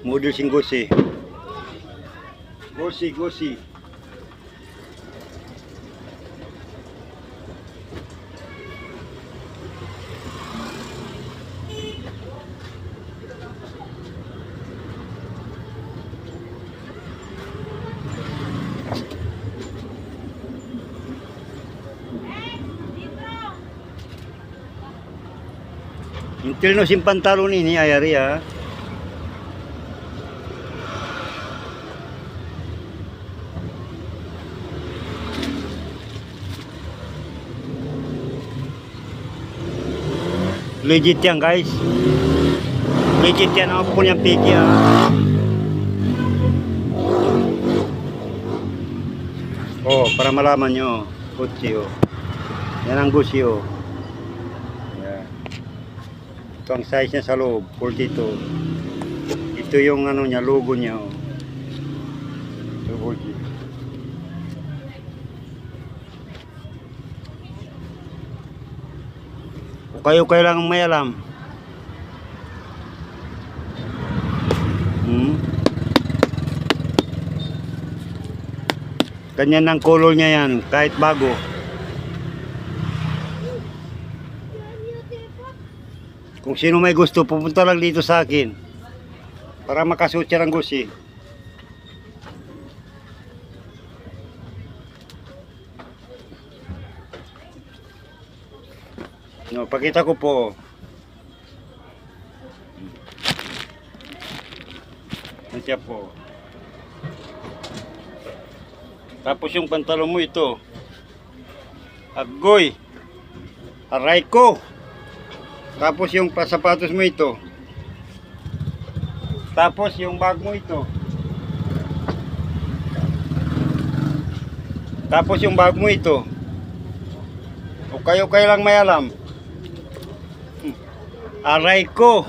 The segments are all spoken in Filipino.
Model sing gosi. Gosi. Intil no simpantalon ini ayari ya. Legit yan guys. Legit yan ang po niyang piki ha. Oh, para malaman nyo. Kutsi oh. Yan ang gusi oh. Yan. Ito ang size niya sa loob. 42. Ito yung ano niya, logo niya oh. Ito 40. Kayo lang may alam. Ganyan ang color niya yan, kahit bago. Kung sino may gusto, pupunta lang dito sa akin para makasuot siya ng gusi. No, pakita ko po. Nandiyan po. Tapos yung pantalon mo ito. Agoy. Aray ko. Tapos yung sapatos mo ito. Tapos yung bag mo ito. Tapos yung bag mo ito. O kayo lang may alam. Aray ko.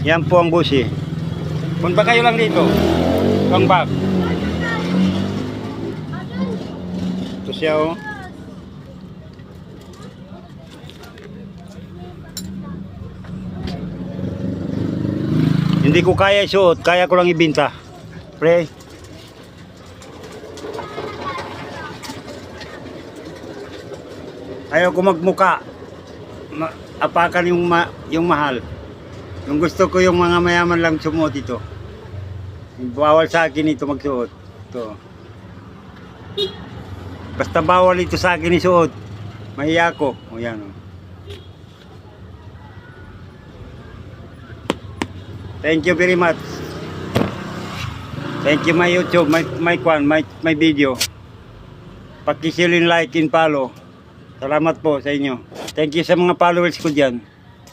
Yan po ang busi. Punta kayo lang dito. Pang bag. Ito siya oh. Hindi ko kaya isuot, kaya ko lang ibenta. Pre. Ayaw ko magmuka. Apakan yung mahal. Yung gusto ko yung mga mayaman lang sumuot ito. Bawal sa akin ito magsuot. Ito. Basta bawal ito sa akin isuot. Mahiya ko. O yan o. Thank you very much. Thank you my YouTube, my video. Pakisilin, like and follow. Salamat po sa inyo. Thank you sa mga followers ko dyan.